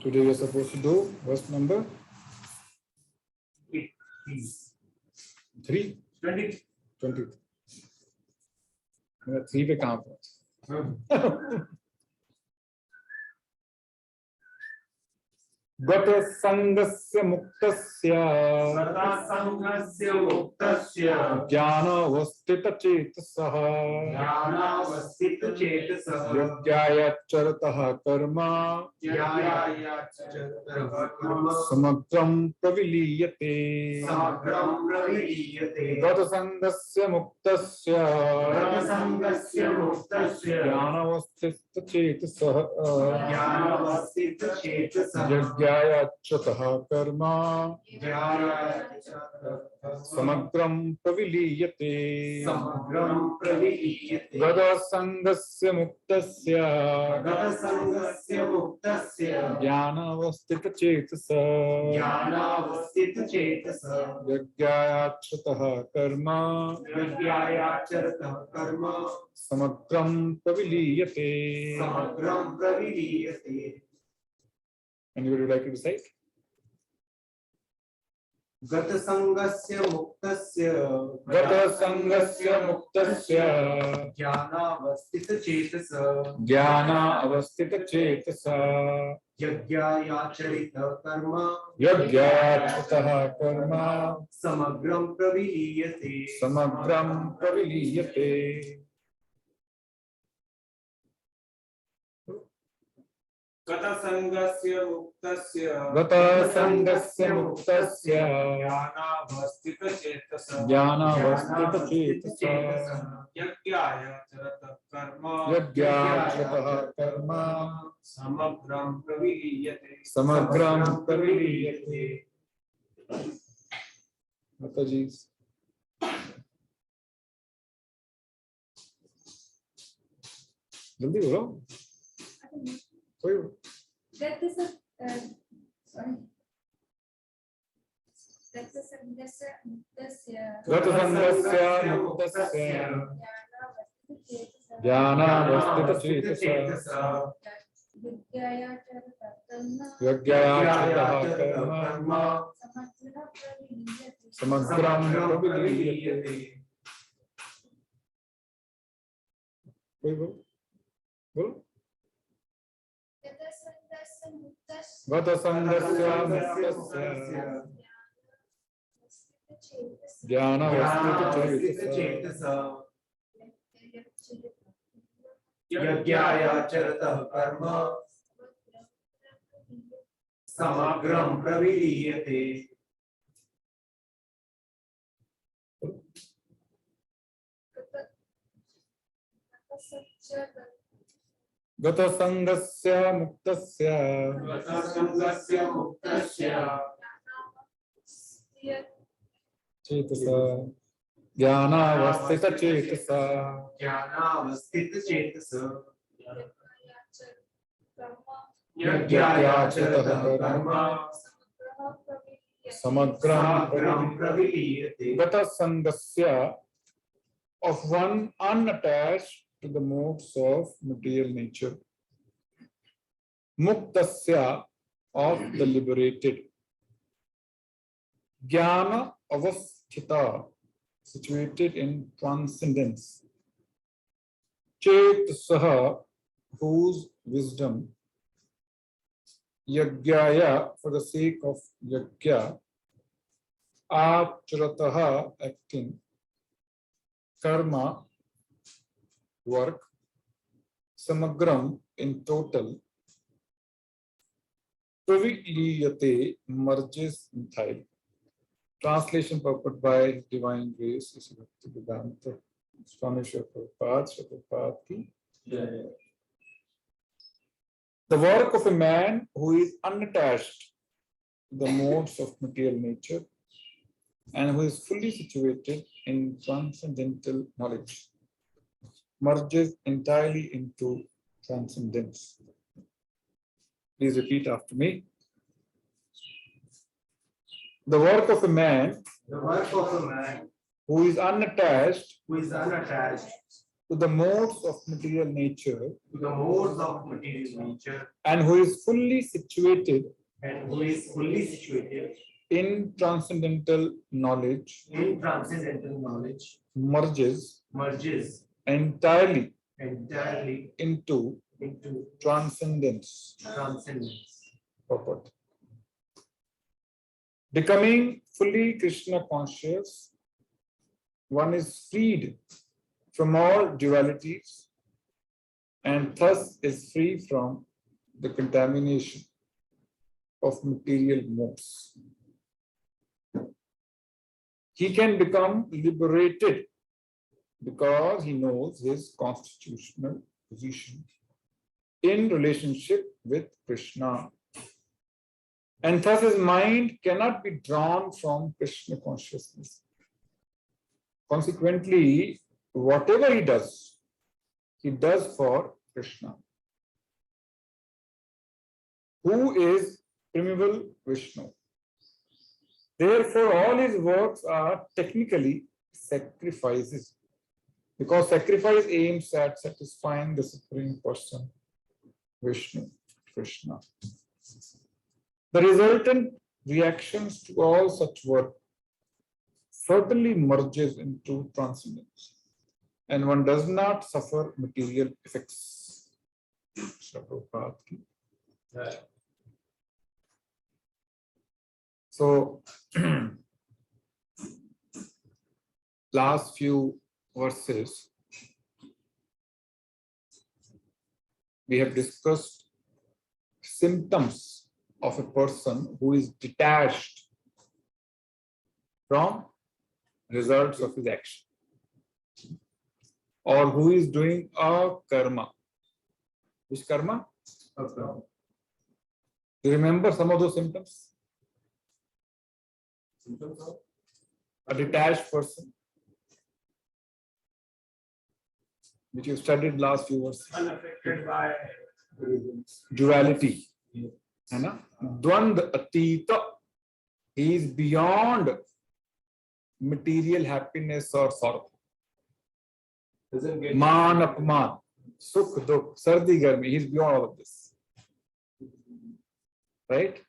Today we are supposed to do verse number 3. 20. 20. 3 पे कहाँ पहुंचे? गत संगस्य मुक्तस्य ज्ञानावस्थितचेतसः यज्ञायाचरतः कर्म समग्रं प्रविलीयते गत संगस्य मुक्तस्य ज्ञानावस्थितचेतसः यज्ञायाचरतः कर्म समग्रं प्रविलीयते गत संगस्य मुक्तस्य ज्ञानावस्थितचेतसः यज्ञायाचरतः कर्म समग्रं प्रविलीयते. And you would like to recite? गत संगस्य मुक्तस्य ज्ञानावस्थितचेतसः यज्ञायाचरितः कर्म समग्रं प्रविलीयते. गत संगस्य मुक्तस्य ज्ञानावस्थितचेतसः यज्ञायाचरतः कर्म समग्रं प्रविलीयते. माताजी जल्दी बोलो. कोई गत संगस्य मुक्तस्य ज्ञानावस्थितचेतसः यज्ञायाचरतः कर्म समग्रं प्रविलीयते. कोई बोलो. गत संगस्य मुक्तस्य ज्ञानावस्थितचेतसः यज्ञायाचरतः कर्म समग्रं प्रविलीयते. गत संगस्य मुक्तस्य चेतसः ज्ञानावस्थितचेतसः यज्ञायाचरतः कर्म समग्रं प्रविलीयते. गत संगस्य of one unattached to the modes of material nature, muktasya of the liberated, jnana avasthita situated in transcendence, chetasah whose wisdom, yajnaya for the sake of yajna, acharatah acting, karma work, samagram in total, praviliyate merges entirely. Translation purport by Divine Grace is Vedanta Swami Prabhupada ki. The work of a man who is unattached to the modes of material nature and who is fully situated in transcendental knowledge merges entirely into transcendence. Please repeat after me. The work of a man The work of a man who is unattached who is unattached to the modes of material nature, to the modes of material nature, and who is fully situated and who is fully situated in transcendental knowledge, in transcendental knowledge, merges merges entirely entirely into into transcendence transcendence. property. Becoming fully Krishna conscious, one is freed from all dualities and thus is free from the contamination of material modes. He can become liberated because he knows his constitutional position in relationship with Krishna. And thus his mind cannot be drawn from Krishna consciousness. Consequently, whatever he does for Krishna, who is primeval Vishnu. Therefore, all his works are technically sacrifices, because sacrifice aims at satisfying the Supreme Person, Vishnu, Krishna. The resultant reactions to all such work certainly merges into transcendence, and one does not suffer material effects. So, last few verses, we have discussed symptoms of a person who is detached from results of his action, or who is doing a karma. Which karma? Do you remember some of those symptoms? Symptoms of a detached person, which you studied last few verses. Unaffected by Duality. Dvand atita. He is beyond material happiness or sorrow. Man apman, sukh dukh, sardi garmi. He is beyond all of this. Right?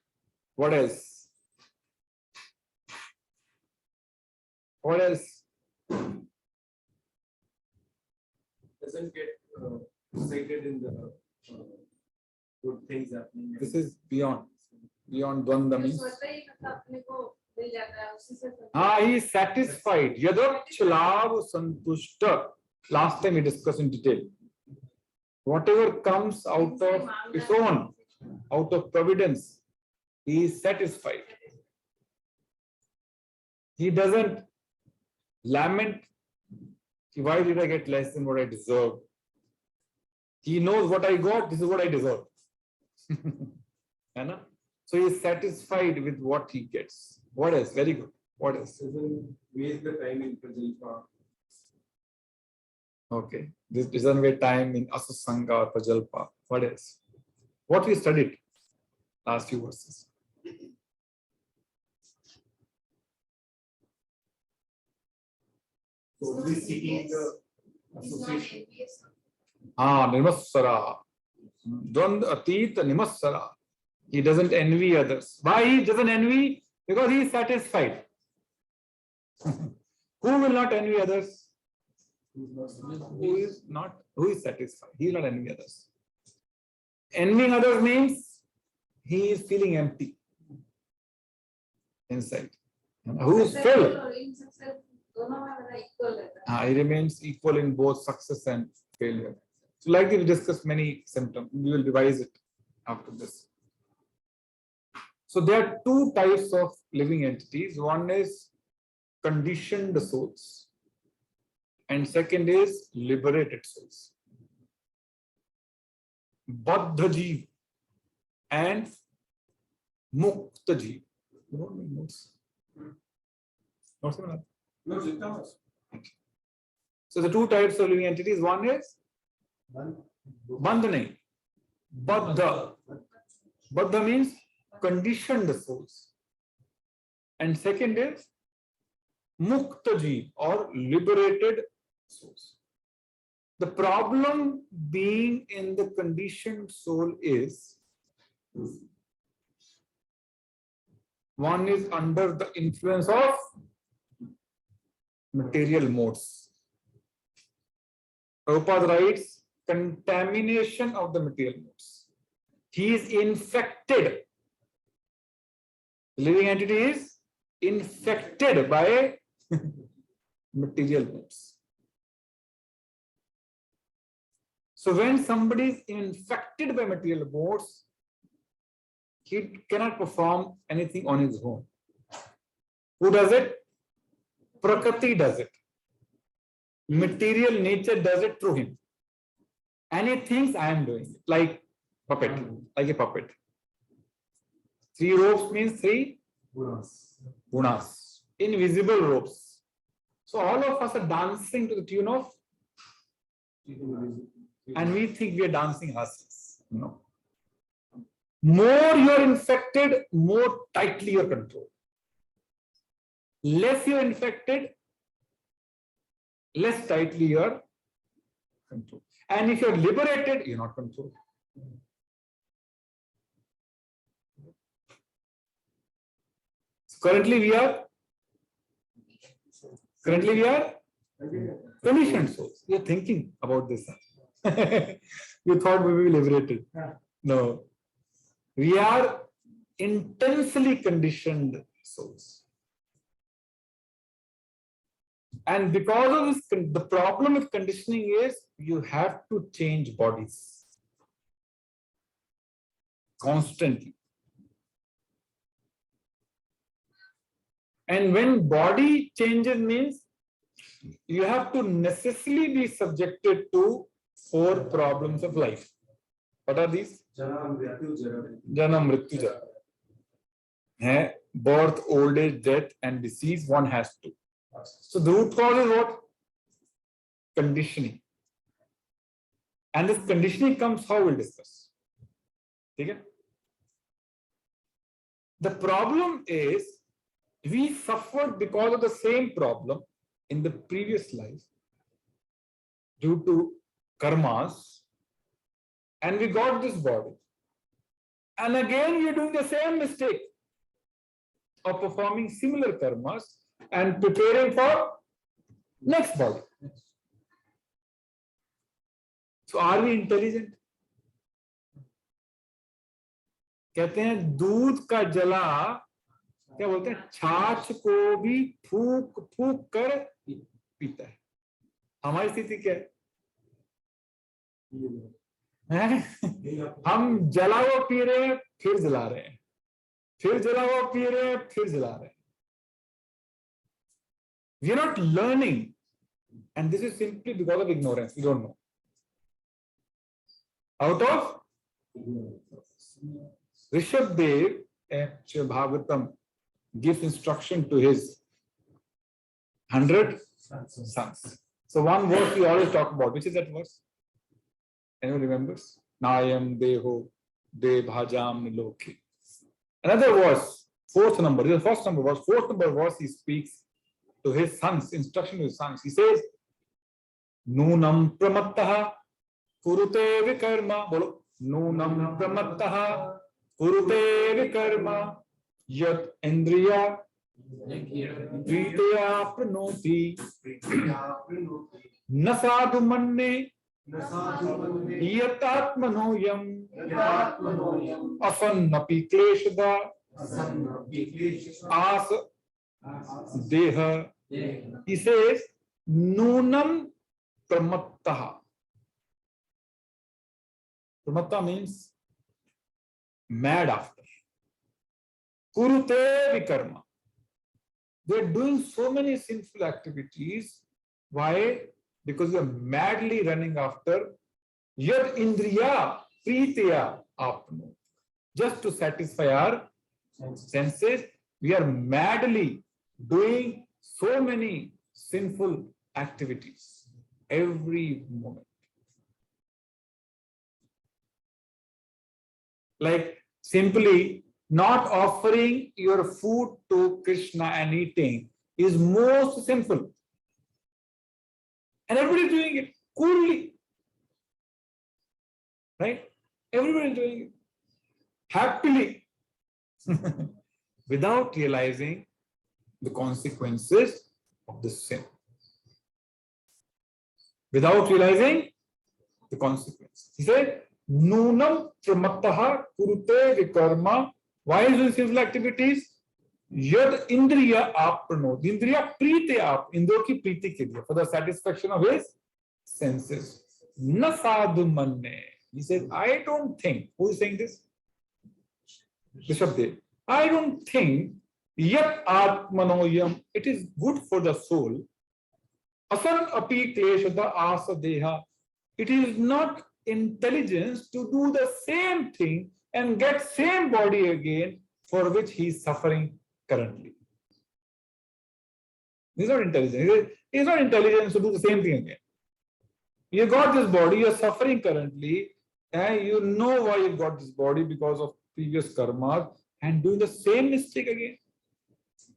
What else? What else? Doesn't get excited in the good things happening. This is beyond dvanda means. He is satisfied. Yadachalav santushta. Last time we discussed in detail. Whatever comes out of its own, out of providence, he is satisfied. He doesn't lament, why did I get less than what I deserve? He knows what I got, this is what I deserve. So he is satisfied with what he gets. What else? Very good. What else? Doesn't waste the time in prajalpa. Okay. This doesn't waste time in asasanga or prajalpa. What else? What we studied last few verses. so who is seeking the association. Nimassara. Dvand atit nimassara. He doesn't envy others. Why he doesn't envy? Because he is satisfied. Who will not envy others? Who is satisfied? He will not envy others. Envying others means he is feeling empty inside. Who is filled? He remains equal in both success and failure. So like we discussed many symptoms. We will revise it after this. So there are two types of living entities. One is conditioned souls, and second is liberated souls. Baddha jeev and mukta jeev. You don't need notes. Notes? No, So the two types of living entities. One is bandhane. Baddha. Baddha means conditioned souls. And second is mukta jeev or liberated souls. The problem being in the conditioned soul is one is under the influence of material modes. Prabhupada writes, contamination of the material modes. He is infected. The living entity is infected by material modes. So when somebody is infected by material modes, he cannot perform anything on his own. Who does it? Prakriti does it. Material nature does it through him. And he thinks I am doing it, like puppet, like a puppet. 3 ropes means 3 gunas, invisible ropes. So all of us are dancing to the tune of, and we think we are dancing ourselves. No. More you are infected, more tightly you are controlled. Less you are infected, less tightly you are controlled. And if you are liberated, you are not controlled. So currently we are conditioned souls. We are thinking about this. You thought we will be liberated. No. We are intensely conditioned souls. And because of this, the problem with conditioning is you have to change bodies constantly. And when body changes means you have to necessarily be subjected to 4 problems of life. What are these? Janam, Mrityu, Jara. Birth, old age, death, and disease, one has to. So the root cause is what? Conditioning. And this conditioning comes how we'll discuss. Okay? The problem is we suffered because of the same problem in the previous life due to karmas, and we got this body. And again, we are doing the same mistake of performing similar karmas and preparing for next body. So are we intelligent? कहते हैं दूध का जला, क्या बोलते हैं, छाछ को भी फूक फूक कर पीता है. हमारी स्थिति क्या है? हम जला हुआ पी रहे हैं, फिर जला रहे हैं, फिर जला हुआ पी रहे हैं, फिर जला रहे हैं. We are not learning, and this is simply because of ignorance. We don't know. Out of Rishabdev at Bhagavatam gives instruction to his 100 sons. So one verse we always talk about. Which is that verse? Anyone remembers? Nayam Deho De Bhajam Niloki. Another verse, 4th number. This is the first number verse. 4th number verse he speaks to his sons, instruction to his sons. He says, Nunam Pramattaha Kurute Vikarma. Bolo. Nunam Pramattaha Kurute Vikarma Yat Indriya Pritaya Pranoti Nasadu Manne Yatatmanoyam Asannapi Kleshada As Deha. He says, Nunam Pramattaha. Pramatta means mad after. Kurute Vikarma. They are doing so many sinful activities. Why? Because we are madly running after Yad Indriya Pritya Apno. Just to satisfy our senses, we are madly doing so many sinful activities every moment. Like simply not offering your food to Krishna and eating is most sinful. And everybody is doing it coolly. right? Everybody is doing it happily without realizing the consequences of the sin. Without realizing the consequences. He said, Nunam pramataha kurute vikarma. Why is doing sinful activities? Yad indriya apranod. Indriya prite ap. Indriya ki priti ke liye. For the satisfaction of his senses. Na sadhu manne. He said, I don't think. Who is saying this? Bishop Dev. I don't think yat atmanoyam. It is good for the soul. Asan api kleshada asadeha. It is not intelligence to do the same thing and get same body again for which he is suffering currently. He's not intelligent. He's not intelligent to do the same thing again. You got this body, you're suffering currently, and you know why you got this body because of previous karma, and doing the same mistake again.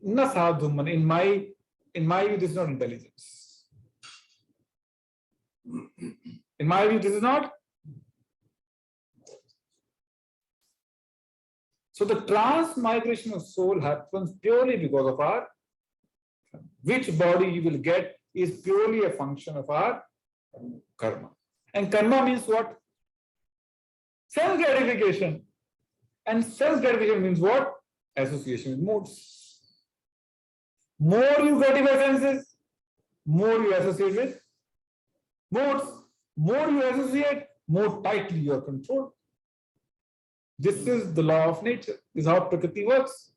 Na sadhuman. In my view, this is not intelligence. In my view, this is not. So the transmigration of soul happens purely because of our, which body you will get is purely a function of our karma. And karma means what? Self-gratification. And self-gratification means what? Association with modes. More you gratify senses, more you associate with modes. More you associate, more tightly you are controlled. This is the law of nature. This is how Prakriti works.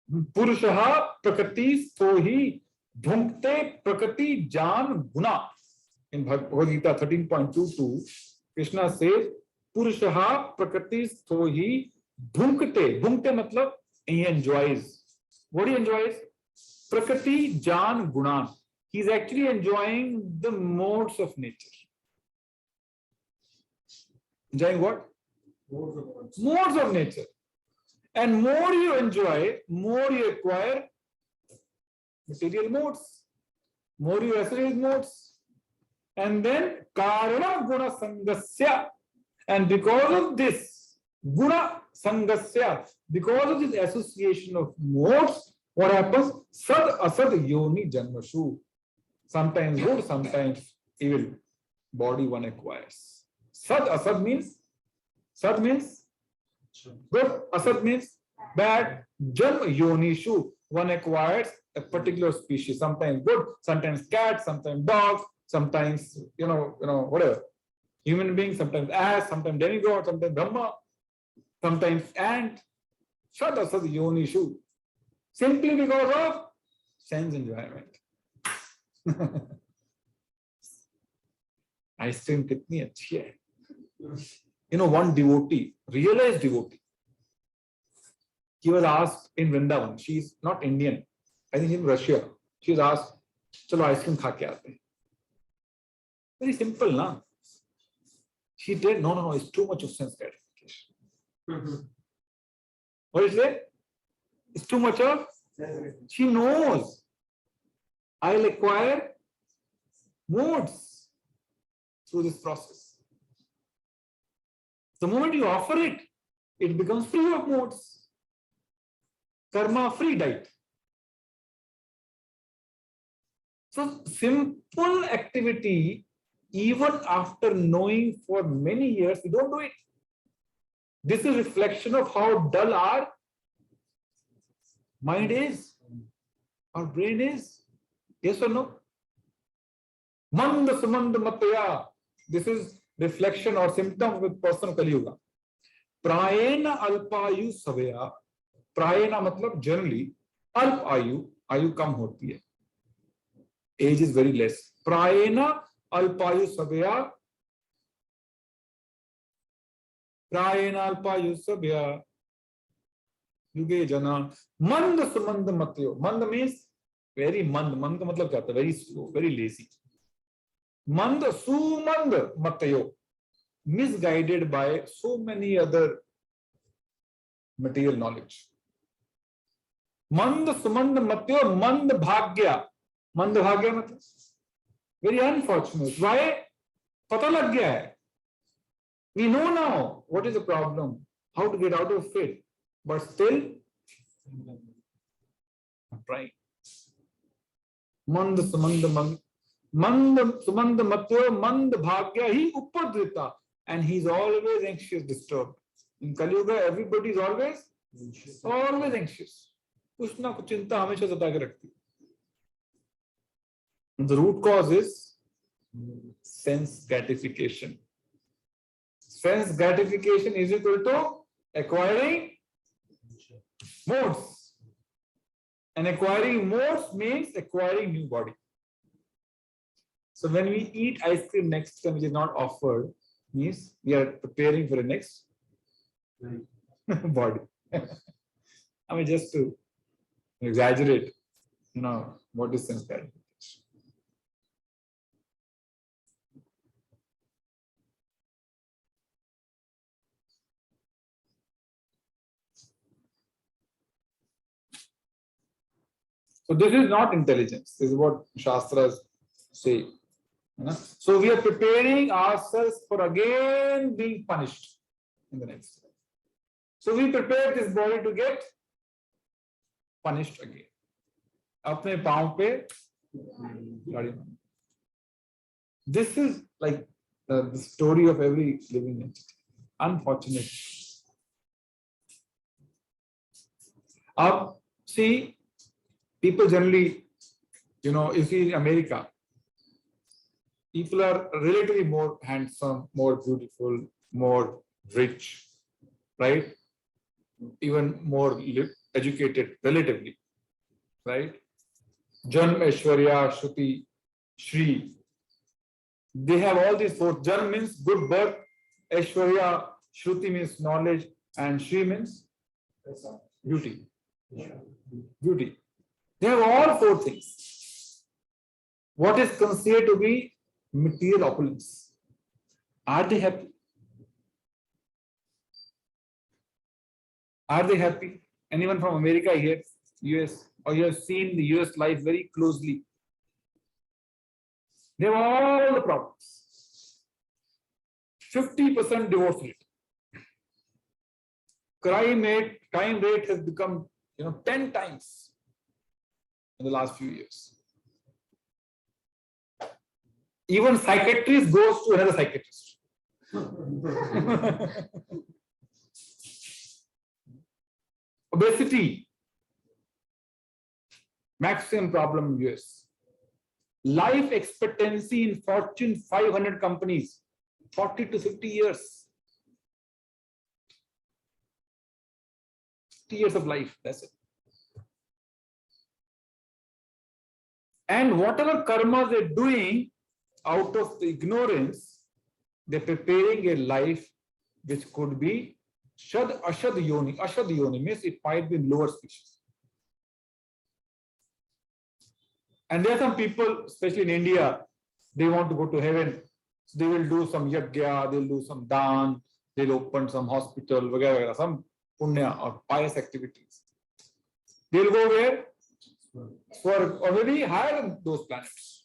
Purushaha Prakriti Sohi Bhunkte Prakriti Jan Guna. In Bhagavad Gita 13.22, Krishna says, Purushaha Prakriti Sohi Bhunkte. Bhunkte matlab he enjoys. What he enjoys? Prakriti Jan Guna. He's actually enjoying the modes of nature. Enjoying what? Modes of nature. And more you enjoy, more you acquire material modes. More you associate modes. And then Karana Guna Sangasya. And because of this, Guna Sangasya, because of this association of modes, what happens? Sad Asad Yoni Janmashu. Sometimes good, sometimes evil body one acquires. Sad Asad means good, Asad means bad. Janma Yonishu, one acquires a particular species, sometimes good, sometimes cat, sometimes dog, sometimes whatever. Human being, sometimes ass, sometimes demigod, sometimes Brahma, sometimes ant. Sad Asad Yonishu. Simply because of sense enjoyment. Ice cream कितनी अच्छी है. One devotee, realized devotee, he was asked in Vrindavan. She's not Indian, I think in Russia. She was asked, "Chalo ice cream खा के आते हैं." Very simple, na? She did. No. It's too much of sense gratification. What is it? It's too much of. She knows. I'll acquire modes through this process. The moment you offer it, it becomes free of modes. Karma free diet. So simple activity, even after knowing for many years, we don't do it. This is a reflection of how dull our mind is, our brain is. Yes or no? Mand sumand mataya. This is reflection or symptom of a person of Kali Yuga. Prayena alpayu savya. Prayena matlab generally. Alp ayu kam hoti hai. Age is very less. Prayena alpayu savya. Prayena alpayu savya. Yuge jana. Mand sumand matayo. Mand means very mand. Mand ka matlab kya hota? Very slow, very lazy. Mand sumand matayo. Misguided by so many other material knowledge. Mand sumand matayo mand bhagya. Mand bhagya matlab very unfortunate. Why? Pata lag gaya hai. We know now what is the problem, how to get out of it, but still trying. Mand sumand mand sumand matyo mand bhagya hi upadrita, and he's always anxious, disturbed. In Kali Yuga, everybody is always anxious. कुछ ना कुछ चिंता हमेशा सता के रखती है. The root cause is sense gratification. Sense gratification is equal to acquiring modes. And acquiring modes means acquiring new body. So when we eat ice cream next time, which is not offered, means we are preparing for the next body. I mean, just to exaggerate, what is sense gratification. So this is not intelligence. This is what Shastras say. So we are preparing ourselves for again being punished in the next life. So we prepare this body to get punished again. अपने पांव पे गाड़ी मारना. This is like the story of every living entity. Unfortunate. Now, see, people generally, if in America, people are relatively more handsome, more beautiful, more rich, right? Even more educated relatively, right? Janm, Aishwarya, Shruti, Shri. They have all these four. Janm means good birth, Aishwarya, Shruti means knowledge, and Shri means beauty. Beauty. They have all four things. What is considered to be material opulence? Are they happy? Are they happy? Anyone from America here, US, or you have seen the US life very closely? They have all the problems. 50% divorce rate. Crime rate has become 10 times in the last few years. Even psychiatrist goes to another psychiatrist. Obesity, maximum problem in US. Life expectancy in Fortune 500 companies, 40 to 50 years. 50 years of life, that's it. And whatever karma they're doing out of the ignorance, they're preparing a life which could be Ashad Yoni. Ashad Yoni means it might be in lower species. And there are some people, especially in India, they want to go to heaven. So they will do some yajna, they'll do some dan, they'll open some hospital, some punya or pious activities. They'll go where? Or maybe higher than those planets.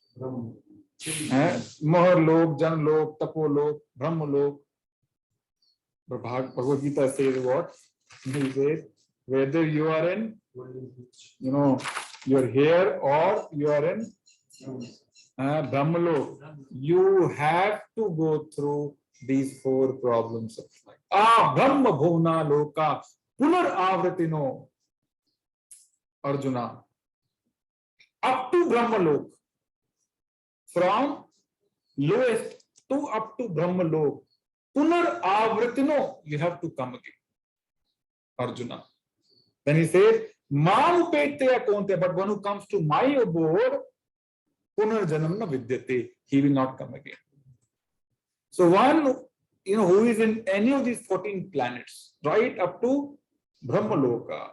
Mahar Lok, Jan Lok, Tapo Lok, Brahma Lok. Bhagavad Gita says what? He says, whether you are in, you're here or you are in Brahma Lok, you have to go through these four problems of life. Brahma Bhuvna Loka Punar Avratino Arjuna. Up to Brahma Lok. From lowest to up to Brahma Lok. Punar Avratino, you have to come again. Arjuna. Then he says, Mam Petya Konte, but one who comes to my abode, Punar Janamna Vidyate, he will not come again. So one, who is in any of these 14 planets, right up to Brahma Loka,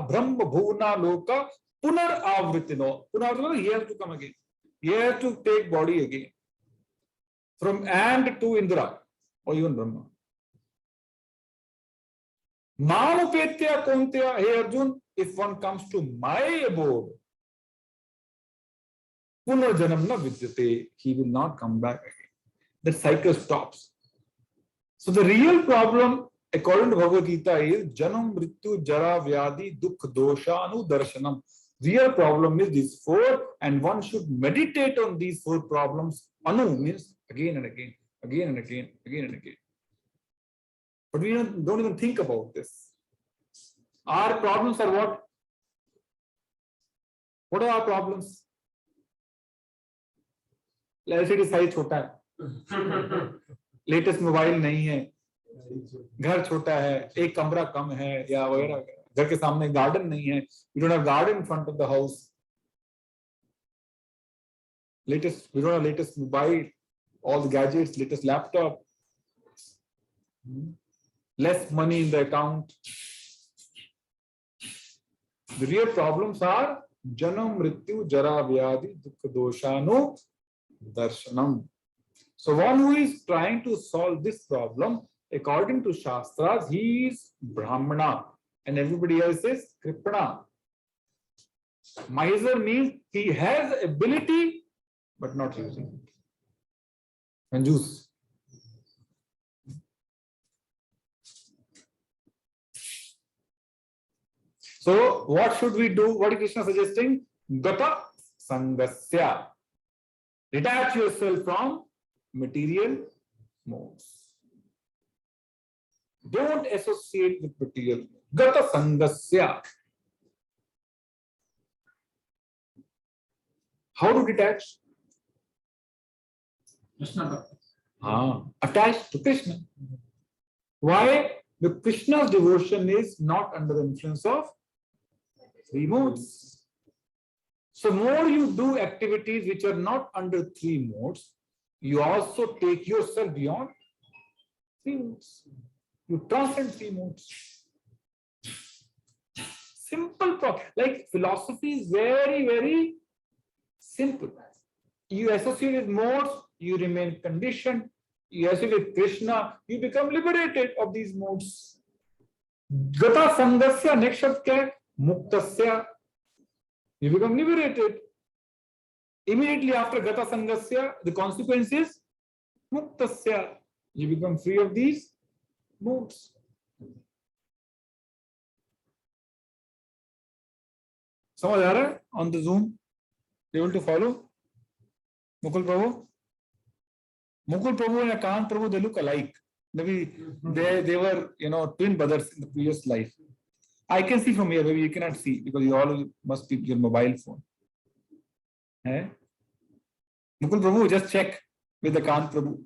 Brahma Bhuvna Loka, Punar Avritino. Punar Avritino, he has to come again. He has to take body again. From and to Indra, or even Brahma. Manupetya Kontya, hey Arjun, if one comes to my abode, Punarjanamna Vidyate, he will not come back again. The cycle stops. So the real problem, according to Bhagavad Gita, is janam, mrityu, jara, vyadi, dukh, dosha, anudarshanam. Real problem is these four, and one should meditate on these four problems. Anu means again and again, again and again, again and again. But we don't even think about this. Our problems are what? What are our problems? LCD size छोटा है, latest mobile नहीं है, घर छोटा है, एक कमरा कम है या वगैरह, घर के सामने गार्डन नहीं है, we don't have garden in front of the house, we don't have latest mobile, all the gadgets, latest laptop, less money in the account. The real problems are janam, mrityu, jara, vyadi, dukha, doshanu, darshanam. So one who is trying to solve this problem, according to Shastras, he is Brahmana and everybody else is Kripana. Miser means he has ability but not using it. Conjuse. So what should we do? What is Krishna suggesting? Gata sangasya. Detach yourself from material modes. Don't associate with material. Gata sangasya. How to detach? Krishna. Attached to Krishna. Why? The Krishna's devotion is not under the influence of three modes. So more you do activities which are not under three modes, you also take yourself beyond three modes. You transcend three modes. Simple problem. Like philosophy is very, very simple. You associate with modes, you remain conditioned. You associate with Krishna, you become liberated of these modes. Gata sangasya, next shabd kya hai? Muktasya. You become liberated. Immediately after Gata sangasya, the consequence is Muktasya. You become free of these modes. समझ आ रहा है on the Zoom? Able to follow? Mukul Prabhu? Mukul Prabhu and Kant Prabhu, they look alike. Maybe they were, twin brothers in the previous life. I can see from here, maybe you cannot see because you all must be your mobile phone. Eh? Mukul Prabhu, just check with the Kant Prabhu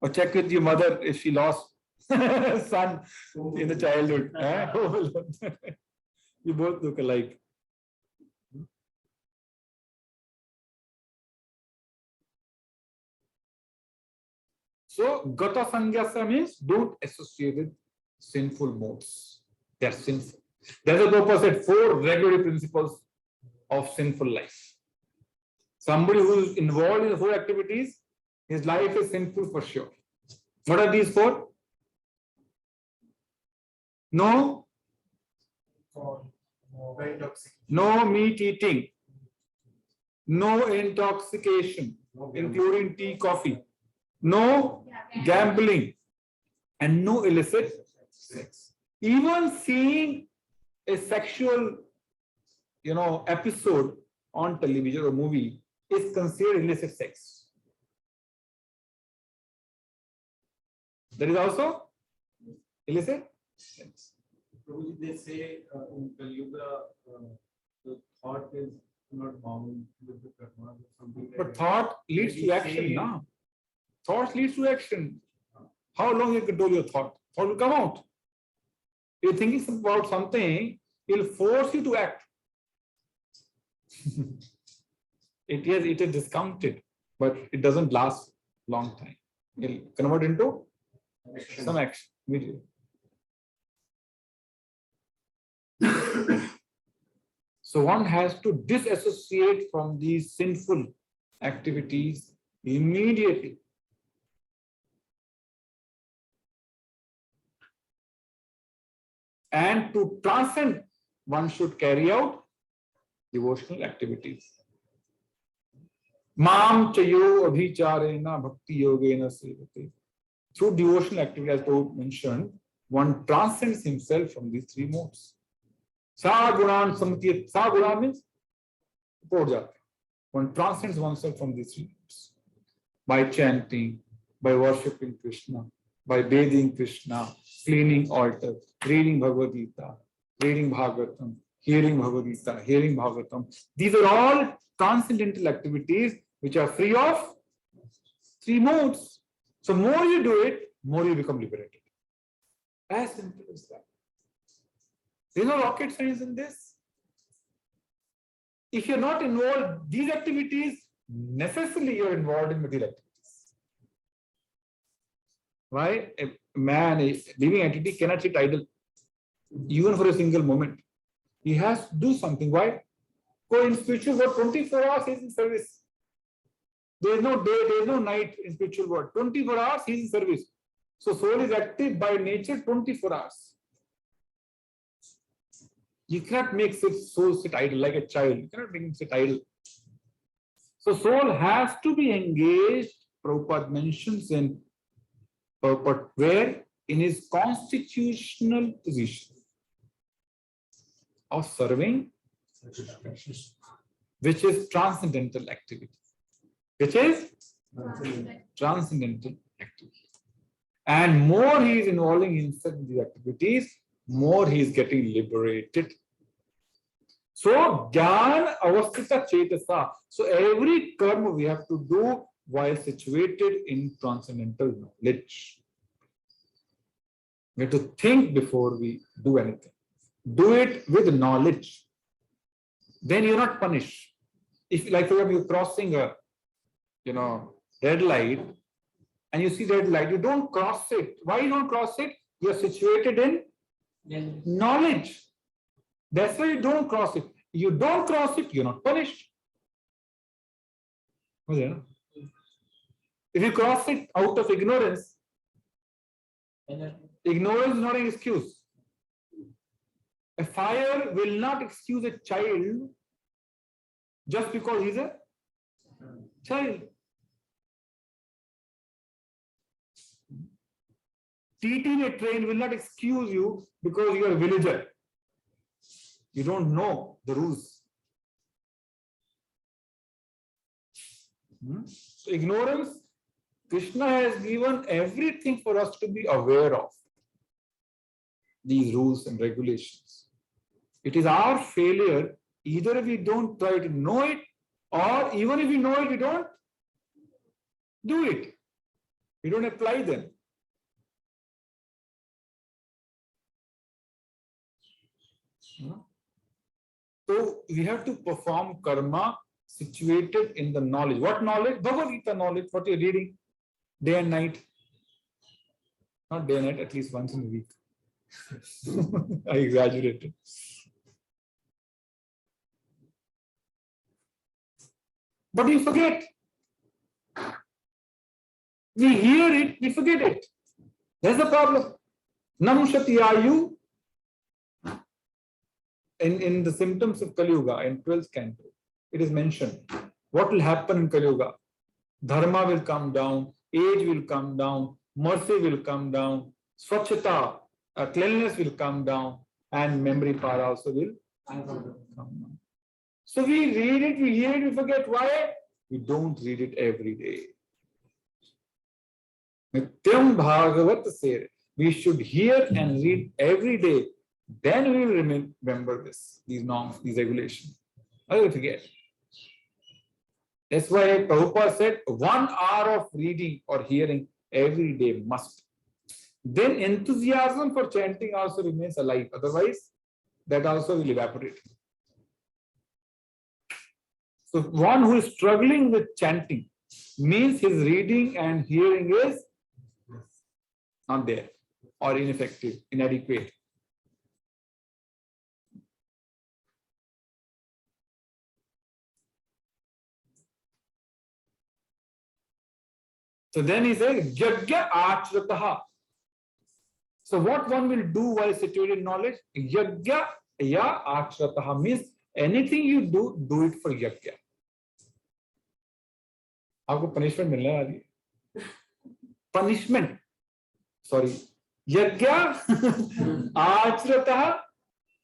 or check with your mother if she lost son in the childhood. Eh? You both look alike. So, Gata Sangyasa means don't associate with sinful modes. They are sinful. That's the Prabhupada said 4 regulatory principles of sinful life. Somebody who is involved in the 4 activities, his life is sinful for sure. What are these 4? No meat eating, no intoxication, including tea, coffee, no gambling, and no illicit sex. Even seeing a sexual, episode on television or movie is considered illicit sex. That is also illicit sex. Prabhuji, they say in Kali Yuga, the thought is not bound with the karma or something like But that. thought leads to action, no? Thought leads to action. How long you control your thought? Thought will come out. You're thinking about something, it will force you to act. It is discounted, but it doesn't last long time. It will convert into some action immediately. So one has to disassociate from these sinful activities immediately. And to transcend, one should carry out devotional activities. Mam chayo abhicharena bhakti yogena sevate. through devotional activity, as I mentioned, one transcends himself from these three modes. Sa gunan samati, sa guna means one transcends oneself from these three modes by chanting, by worshipping Krishna, by bathing Krishna, cleaning altar, reading Bhagavad Gita, reading Bhagavatam, hearing Bhagavad Gita, hearing Bhagavatam. These are all transcendental activities which are free of three modes. So more you do it, more you become liberated. As simple as that. There is no rocket science in this. If you're not involved in these activities, necessarily you're involved in material activities. Why? A man, a living entity cannot sit idle, even for a single moment. He has to do something. Why? Go in spiritual world, 24 hours he is in service. There is no day, there is no night in spiritual world. 24 hours he is in service. So soul is active by nature 24 hours. You cannot make soul sit idle like a child. You cannot make him sit idle. So soul has to be engaged, Prabhupada mentions in purport, where in his constitutional position of serving, which is transcendental activity. Which is transcendental activity. And more he is involving himself in these activities, more he is getting liberated. So, Gyan Avastita Chetasa. So, every karma we have to do while situated in transcendental knowledge. We have to think before we do anything. Do it with knowledge. Then you're not punished. If, like, for example, you're crossing a, red light, and you see red light, you don't cross it. Why you don't cross it? You are situated in knowledge. That's why you don't cross it. You don't cross it, you're not punished. If you cross it out of ignorance, ignorance is not an excuse. A fire will not excuse a child just because he's a child. Teaching a train will not excuse you because you are a villager. You don't know the rules. So ignorance, Krishna has given everything for us to be aware of. These rules and regulations. It is our failure, either we don't try to know it, or even if we know it, we don't do it. We don't apply them. So we have to perform karma situated in the knowledge. What knowledge? Bhagavad Gita knowledge, what you're reading day and night. Not day and night, at least once in a week. I exaggerated. But we forget. We hear it, we forget it. That's the problem. Namushati ayu. In the symptoms of Kali Yuga, in 12th canto, it is mentioned what will happen in Kali Yuga. Dharma will come down, age will come down, mercy will come down, swachhata, cleanliness will come down, and memory power also will come down. So we read it, we hear it, we forget. Why? We don't read it every day. Nityam Bhagavat Sere. We should hear and read every day. Then we will remember these norms, these regulations. I will forget. That's why Prabhupada said 1 hour of reading or hearing every day must. Then enthusiasm for chanting also remains alive. Otherwise, that also will evaporate. So one who is struggling with chanting means his reading and hearing is not there or ineffective, inadequate. So then he says, Yajna Achrataha. So what one will do while situated in knowledge? Yajna ya Achrataha means anything you do, do it for Yajna. आपको punishment मिलने वाली है. Punishment. sorry, yajna achrata,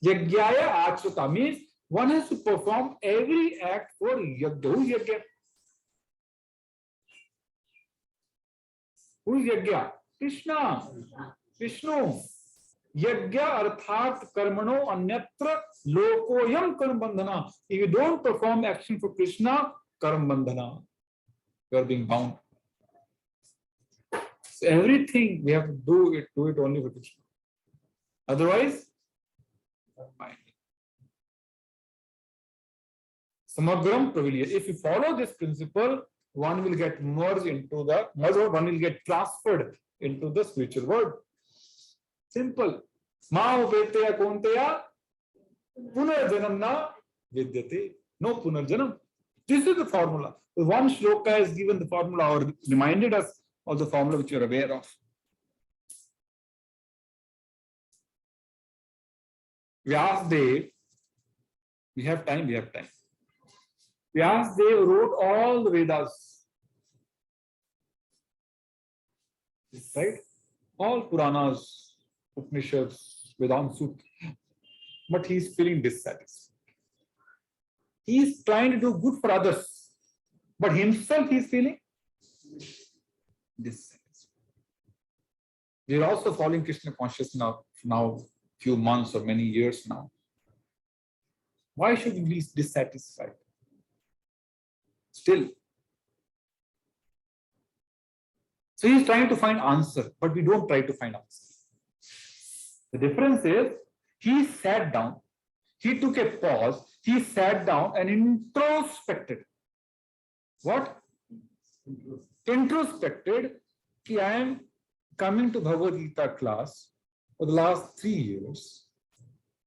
yajnaya achrata means one has to perform every act for yajna. Who is yajna? Who is yajna? Krishna, Vishnu. Yajna arthat karmano anyatra lokoyam karma bandhana. If you don't perform action for Krishna, karma bandhana, you are being bound. So everything we have to do it only for Krishna. Otherwise, fine. Samagram Pravilya. If you follow this principle, one will get merged into the one will get transferred into the spiritual world. Simple. Ma upeteya konteya punarjanam na vidyate. No punarjanam. This is the formula. One shloka has given the formula or reminded us of the formula which you are aware of. Vyasdev, we have time. Vyasdev wrote all the Vedas. Right? All Puranas, Upanishads, Vedanta Sutra. But he is feeling dissatisfied. He is trying to do good for others. But himself he is feeling dissatisfied. We are also following Krishna consciousness now few months or many years now. Why should we be dissatisfied? Still. So he is trying to find answer, but we don't try to find answer. The difference is he sat down, he took a pause, he sat down and introspected. What? Introspected. I am coming to Bhagavad Gita class for the last 3 years.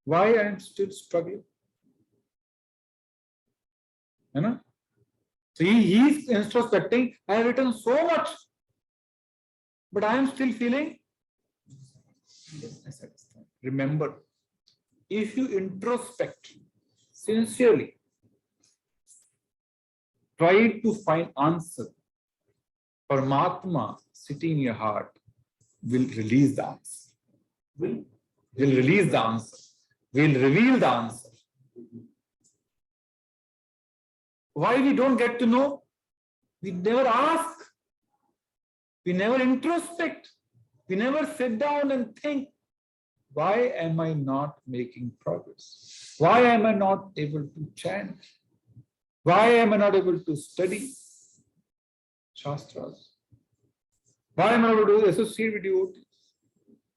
Why I am still struggling? You know? So he is introspecting. I have written so much, but I am still feeling dissatisfied. Remember, if you introspect sincerely, try to find answer, Paramatma sitting in your heart will release the answer. Will release the answer. Will reveal the answer. Why we don't get to know? We never ask. We never introspect. We never sit down and think, why am I not making progress? Why am I not able to chant? Why am I not able to study Shastras? Why am I not able to associate with devotees?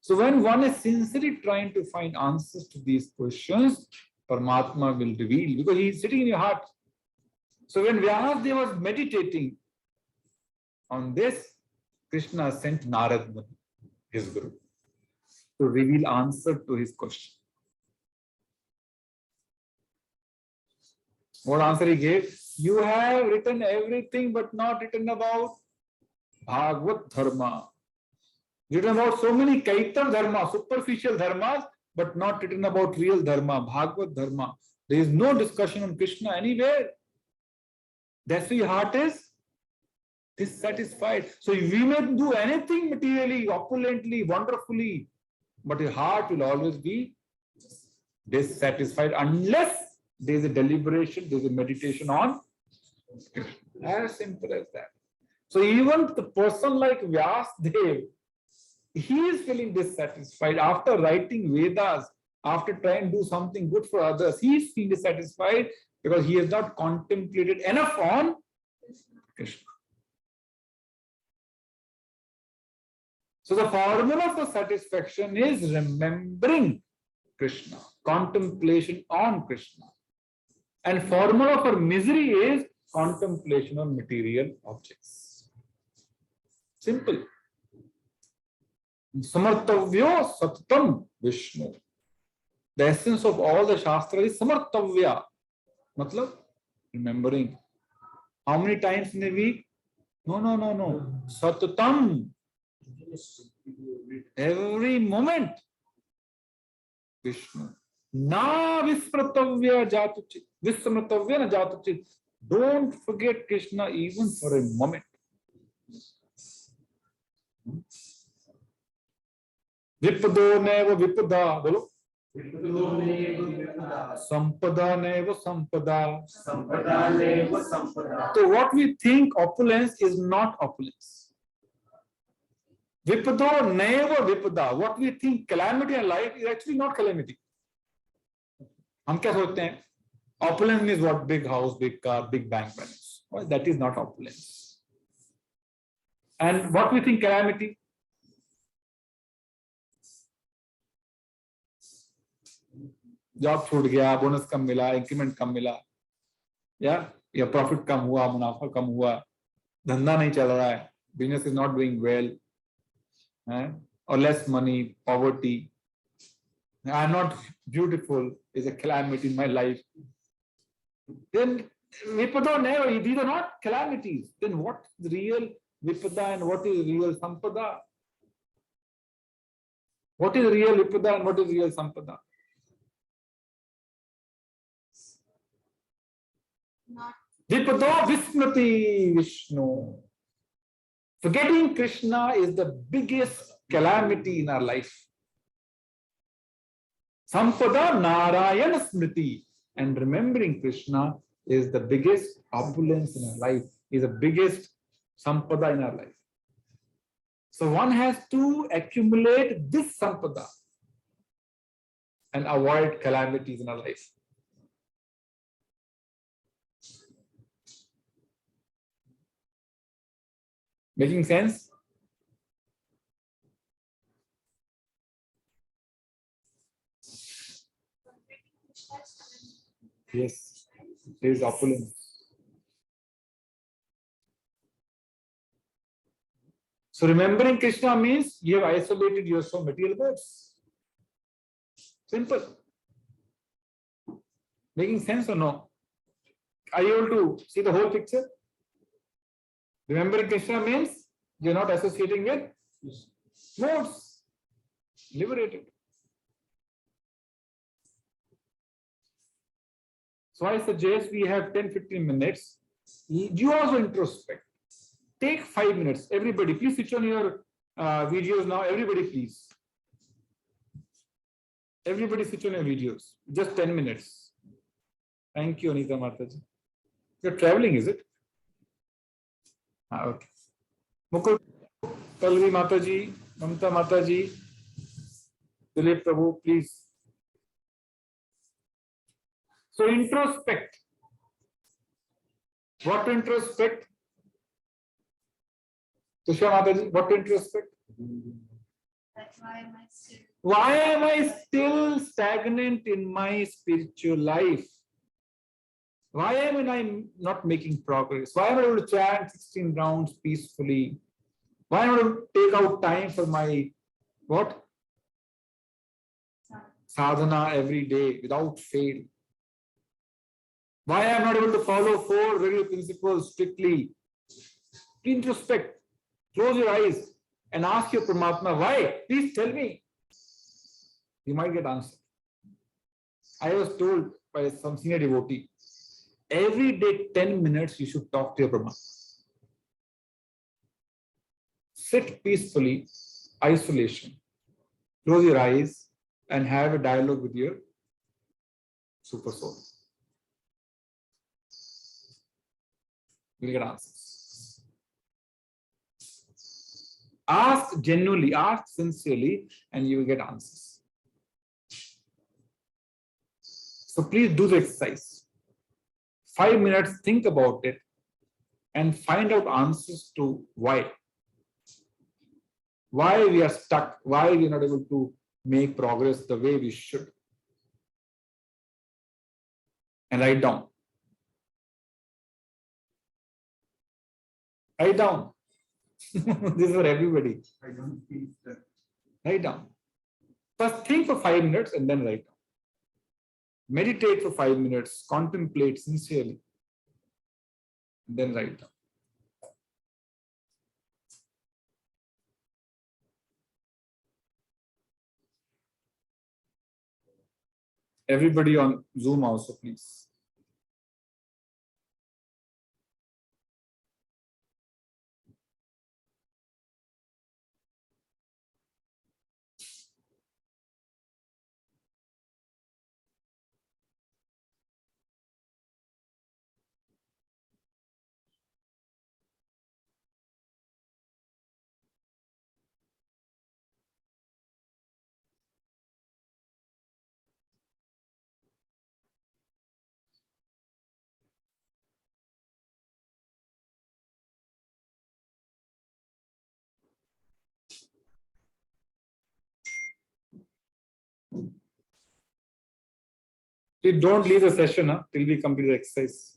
So when one is sincerely trying to find answers to these questions, Paramatma will reveal, because he is sitting in your heart. So when Vyasadeva was meditating on this, Krishna sent Narad Muni, his guru, to reveal answer to his question. What answer he gave? You have written everything but not written about Bhagavad Dharma. Written about so many Kaitar Dharma, superficial dharmas, but not written about real Dharma, Bhagavad Dharma. There is no discussion on Krishna anywhere. That's why your heart is dissatisfied. So we may do anything materially, opulently, wonderfully, but your heart will always be dissatisfied unless there is a deliberation, there is a meditation on Krishna. As simple as that. So even the person like Vyasadeva, he is feeling dissatisfied after writing Vedas, after trying to do something good for others. He is feeling dissatisfied because he has not contemplated enough on Krishna. So the formula for satisfaction is remembering Krishna, contemplation on Krishna. And formula for misery is contemplation on material objects. Simple. Samartavya Sattam Vishnu. The essence of all the Shastra is Samartavya. Matlab, remembering. How many times in a week? No. Sattam. Every moment. Vishnu. Na Vismratavya Jatuchit. Vismratavya na Jatuchit. Don't forget Krishna even for a moment. Vipado neva vipada. Bolo. Vipado vipada. Sampada neva sampada. Sampada neva sampada. So what we think opulence is not opulence. Vipado neva vipada. What we think calamity in life is actually not calamity. हम क्या सोचते हैं? Opulence means what? Big house, big car, big bank balance. Well, that is not opulence. And what we think calamity? Job छूट गया, bonus कम मिला, increment कम मिला, या profit कम हुआ, मुनाफा कम हुआ, धंधा नहीं चल रहा है, business is not doing well, or less money, poverty, I am not beautiful, is a calamity in my life. Then vipada neva, these are not calamities. Then what is real vipada and what is real sampada? What is real vipada and what is real sampada? Vipada vismrati Vishnu. Forgetting Krishna is the biggest calamity in our life. Sampada Narayana Smriti. And remembering Krishna is the biggest opulence in our life, is the biggest sampada in our life. So one has to accumulate this sampada and avoid calamities in our life. Making sense? Yes, there is opulence. So remembering Krishna means you have isolated yourself from material goods. Simple. Making sense or no? Are you able to see the whole picture? Remembering Krishna means you're not associating with modes. Liberated. So I suggest we have 10-15 minutes. You also introspect. Take 5 minutes. Everybody, please switch on your videos now. Everybody, please. Everybody switch on your videos. Just 10 minutes. Thank you, Anita Mataji. You're traveling, is it? Okay. Mukul, Palvi Mataji, Mamta Mataji, Dilip Prabhu, please. So introspect. What to introspect? Tusha Mataji, what to introspect? Why am I still stagnant in my spiritual life? Why am I not making progress? Why am I able to chant 16 rounds peacefully? Why am I able to take out time for my what? Sadhana every day without fail? Why am I not able to follow 4 regular principles strictly? Introspect. Close your eyes and ask your Paramatma, why? Please tell me. You might get answer. I was told by some senior devotee, every day 10 minutes you should talk to your Paramatma. Sit peacefully, isolation. Close your eyes and have a dialogue with your super soul. You'll get answers. Ask genuinely, ask sincerely, and you will get answers. So please do the exercise. 5 minutes, think about it, and find out answers to why. Why we are stuck, why we are not able to make progress the way we should. And write down. Write down. This is for everybody. I don't feel that. Write down. First think for 5 minutes and then write down. Meditate for 5 minutes, contemplate sincerely, then write down. Everybody on Zoom also, please. Please don't leave the session till we complete the exercise.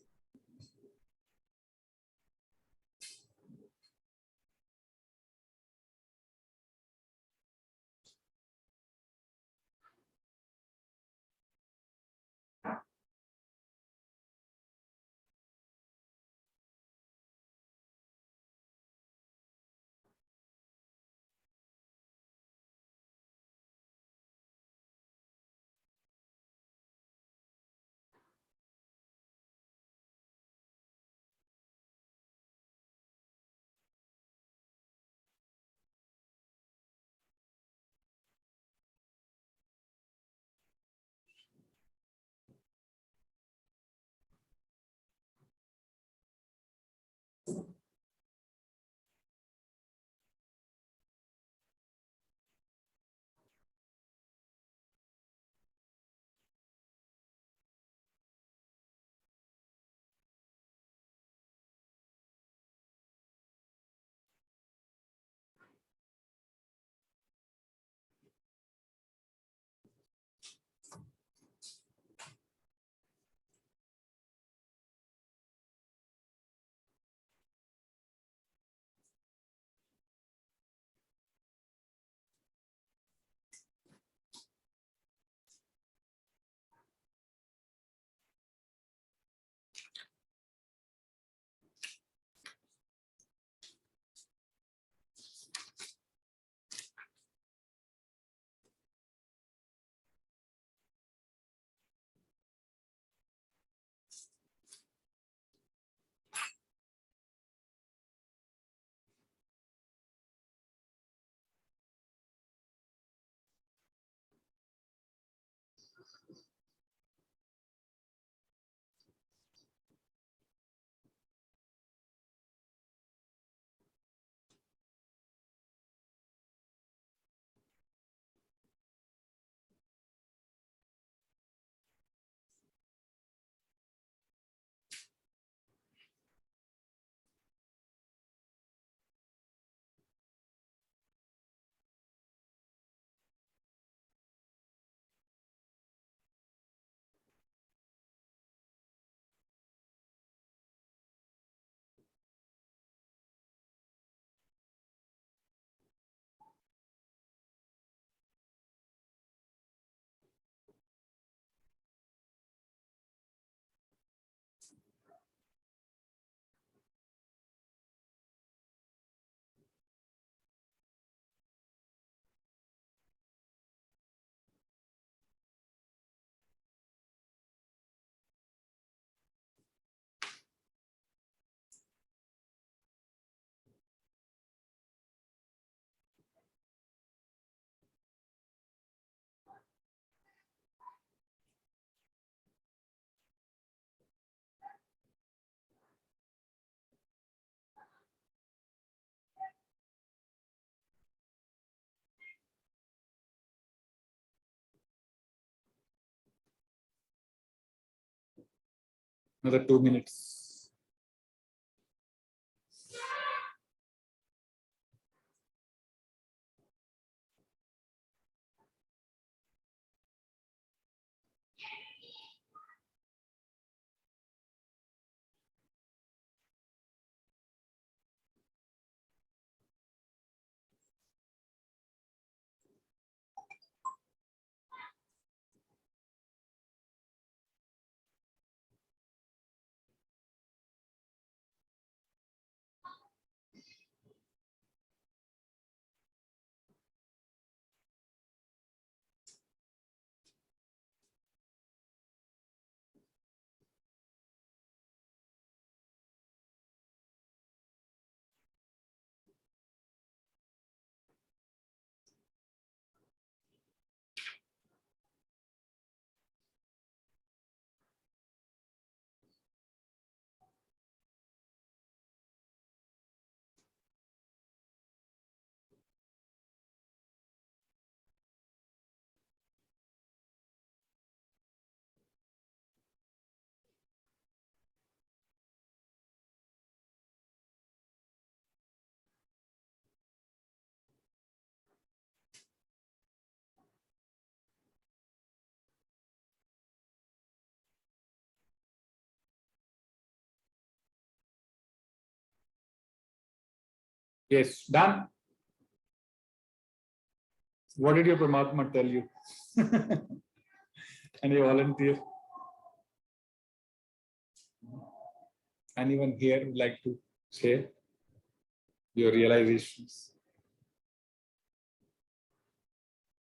Another 2 minutes. Yes, done. What did your Paramatma tell you? Any volunteer? Anyone here would like to share your realizations?